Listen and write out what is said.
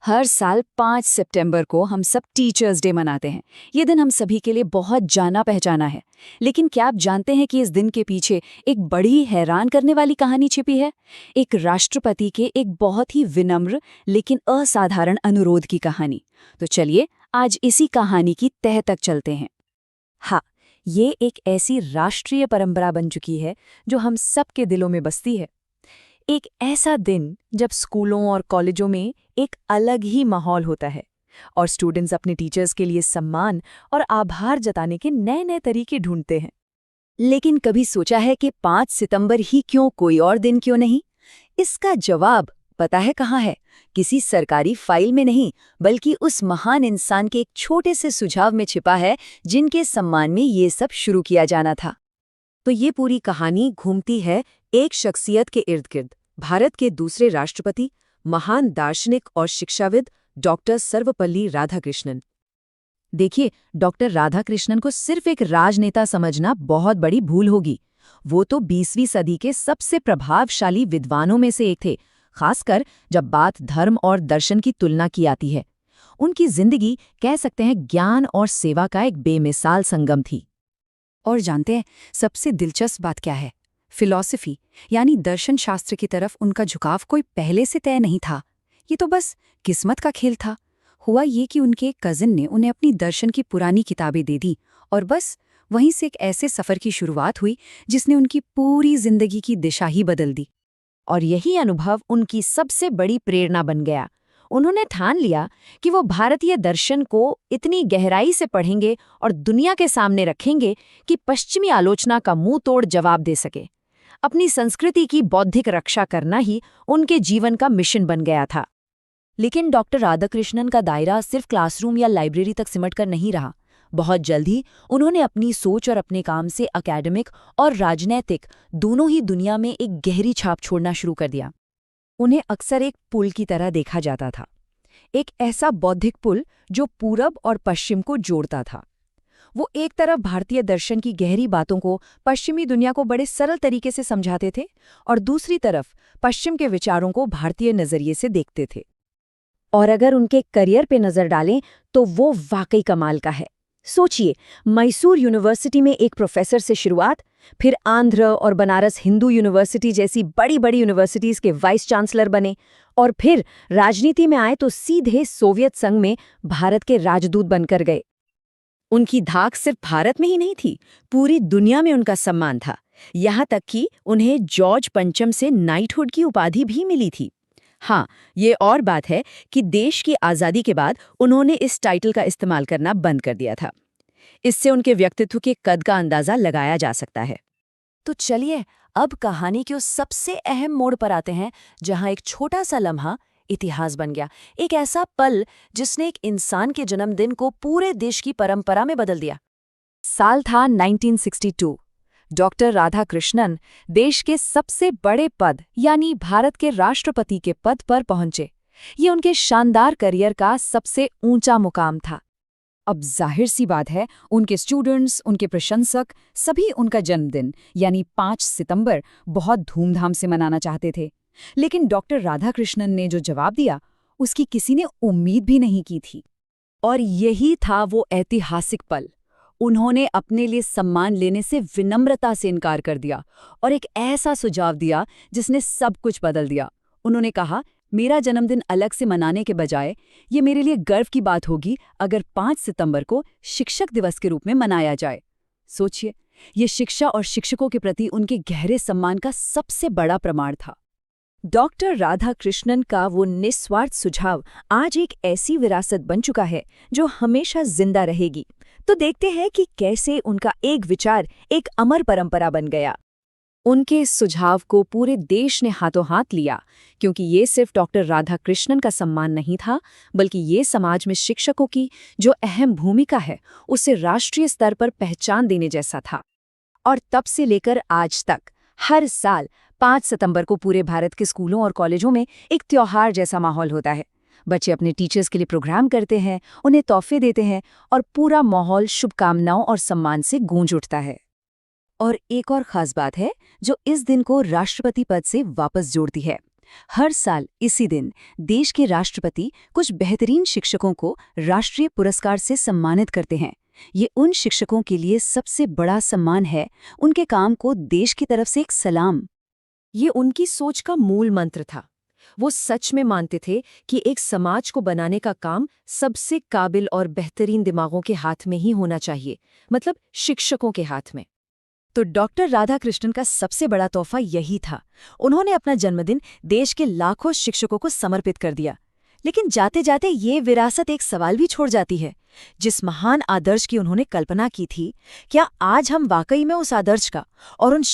हर साल 5 सितंबर को हम सब टीचर्स डे मनाते हैं। ये दिन हम सभी के लिए बहुत जाना पहचाना है। लेकिन क्या आप जानते हैं कि इस दिन के पीछे एक बड़ी हैरान करने वाली कहानी छिपी है? एक राष्ट्रपति के एक बहुत ही विनम्र लेकिन असाधारण अनुरोध की कहानी। तो चलिए आज इसी कहानी की तह तक चलते हैं। हाँ, ये एक ऐसी राष्ट्रीय परंपरा बन चुकी है जो हम सबके दिलों में बसती है। एक ऐसा दिन जब स्कूलों और कॉलेजों में एक अलग ही माहौल होता है और स्टूडेंट्स अपने टीचर्स के लिए सम्मान और आभार जताने के नए नए तरीके ढूंढते हैं। लेकिन कभी सोचा है कि 5 सितंबर ही क्यों, कोई और दिन क्यों नहीं? इसका जवाब पता है कहाँ है? किसी सरकारी फाइल में नहीं, बल्कि उस महान इंसान के एक छोटे से सुझाव में छिपा है जिनके सम्मान में ये सब शुरू किया जाना था। तो ये पूरी कहानी घूमती है एक शख्सियत के इर्द गिर्द, भारत के दूसरे राष्ट्रपति, महान दार्शनिक और शिक्षाविद डॉक्टर सर्वपल्ली राधाकृष्णन। देखिए, डॉक्टर राधाकृष्णन को सिर्फ एक राजनेता समझना बहुत बड़ी भूल होगी। वो तो 20वीं सदी के सबसे प्रभावशाली विद्वानों में से एक थे, खासकर जब बात धर्म और दर्शन की तुलना की आती है। उनकी जिंदगी कह सकते हैं ज्ञान और सेवा का एक बेमिसाल संगम थी। और जानते हैं सबसे दिलचस्प बात क्या है? फिलॉसफी यानी दर्शन शास्त्र की तरफ उनका झुकाव कोई पहले से तय नहीं था। ये तो बस किस्मत का खेल था। हुआ ये कि उनके कजिन ने उन्हें अपनी दर्शन की पुरानी किताबें दे दी और बस वहीं से एक ऐसे सफर की शुरुआत हुई जिसने उनकी पूरी जिंदगी की दिशा ही बदल दी। और यही अनुभव उनकी सबसे बड़ी प्रेरणा बन गया। उन्होंने ठान लिया कि वो भारतीय दर्शन को इतनी गहराई से पढ़ेंगे और दुनिया के सामने रखेंगे कि पश्चिमी आलोचना का मुंह तोड़ जवाब दे सके। अपनी संस्कृति की बौद्धिक रक्षा करना ही उनके जीवन का मिशन बन गया था। लेकिन डॉक्टर राधाकृष्णन का दायरा सिर्फ क्लासरूम या लाइब्रेरी तक सिमटकर नहीं रहा। बहुत जल्द ही उन्होंने अपनी सोच और अपने काम से एकेडमिक और राजनैतिक दोनों ही दुनिया में एक गहरी छाप छोड़ना शुरू कर दिया। उन्हें अक्सर एक पुल की तरह देखा जाता था, एक ऐसा बौद्धिक पुल जो पूरब और पश्चिम को जोड़ता था। वो एक तरफ भारतीय दर्शन की गहरी बातों को पश्चिमी दुनिया को बड़े सरल तरीके से समझाते थे और दूसरी तरफ पश्चिम के विचारों को भारतीय नजरिए से देखते थे। और अगर उनके करियर पे नजर डालें तो वो वाकई कमाल का है। सोचिए, मैसूर यूनिवर्सिटी में एक प्रोफेसर से शुरुआत, फिर आंध्र और बनारस हिंदू यूनिवर्सिटी जैसी बड़ी बड़ी यूनिवर्सिटीज के वाइस चांसलर बने और फिर राजनीति में आए तो सीधे सोवियत संघ में भारत के राजदूत बनकर गए। उनकी धाक सिर्फ भारत में ही नहीं थी, पूरी दुनिया में उनका सम्मान था। यहाँ तक कि उन्हें जॉर्ज पंचम से नाइटहुड की उपाधि भी मिली थी। हाँ, ये और बात है कि देश की आज़ादी के बाद उन्होंने इस टाइटल का इस्तेमाल करना बंद कर दिया था। इससे उनके व्यक्तित्व के कद का अंदाजा लगाया जा सकता है। तो चलिए अब कहानी के उस सबसे अहम मोड़ पर आते हैं जहां एक छोटा सा लम्हा इतिहास बन गया। एक ऐसा पल जिसने एक इंसान के जन्मदिन को पूरे देश की परंपरा में बदल दिया। साल था 1962। डॉक्टर राधाकृष्णन देश के सबसे बड़े पद यानी भारत के राष्ट्रपति के पद पर पहुंचे। ये उनके शानदार करियर का सबसे ऊंचा मुकाम था। अब जाहिर सी बात है, उनके स्टूडेंट्स, उनके प्रशंसक सभी उनका जन्मदिन यानी 5 सितंबर बहुत धूमधाम से मनाना चाहते थे। लेकिन डॉक्टर राधाकृष्णन ने जो जवाब दिया, उसकी किसी ने उम्मीद भी नहीं की थी। और यही था वो ऐतिहासिक पल। उन्होंने अपने लिए सम्मान लेने से विनम्रता से इनकार कर दिया और एक ऐसा सुझाव दिया जिसने सब कुछ बदल दिया। उन्होंने कहा, मेरा जन्मदिन अलग से मनाने के बजाय ये मेरे लिए गर्व की बात होगी अगर 5 सितंबर को शिक्षक दिवस के रूप में मनाया जाए। सोचिए, ये शिक्षा और शिक्षकों के प्रति उनके गहरे सम्मान का सबसे बड़ा प्रमाण था। डॉक्टर राधाकृष्णन का वो निस्वार्थ सुझाव आज एक ऐसी विरासत बन चुका है जो हमेशा जिंदा रहेगी। तो देखते हैं कि कैसे उनका एक विचार एक अमर परंपरा बन गया। उनके इस सुझाव को पूरे देश ने हाथों हाथ लिया, क्योंकि ये सिर्फ डॉक्टर राधाकृष्णन का सम्मान नहीं था, बल्कि ये समाज में शिक्षकों की जो अहम भूमिका है उसे राष्ट्रीय स्तर पर पहचान देने जैसा था। और तब से लेकर आज तक हर साल 5 सितंबर को पूरे भारत के स्कूलों और कॉलेजों में एक त्योहार जैसा माहौल होता है। बच्चे अपने टीचर्स के लिए प्रोग्राम करते हैं, उन्हें तोहफे देते हैं और पूरा माहौल शुभकामनाओं और सम्मान से गूंज उठता है। और एक और खास बात है जो इस दिन को राष्ट्रपति पद से वापस जोड़ती है। हर साल इसी दिन देश के राष्ट्रपति कुछ बेहतरीन शिक्षकों को राष्ट्रीय पुरस्कार से सम्मानित करते हैं। ये उन शिक्षकों के लिए सबसे बड़ा सम्मान है, उनके काम को देश की तरफ से एक सलाम। ये उनकी सोच का मूल मंत्र था। वो सच में मानते थे कि एक समाज को बनाने का काम सबसे काबिल और बेहतरीन दिमागों के हाथ में ही होना चाहिए, मतलब शिक्षकों के हाथ में। तो डॉक्टर राधाकृष्णन का सबसे बड़ा तोहफा यही था। उन्होंने अपना जन्मदिन देश के लाखों शिक्षकों को समर्पित कर दिया। लेकिन जाते जाते ये विरासत एक सवाल भी छोड़ जाती है। जिस महान आदर्श की उन्होंने कल्पना की थी, क्या आज हम वाकई में उस आदर्श का और उन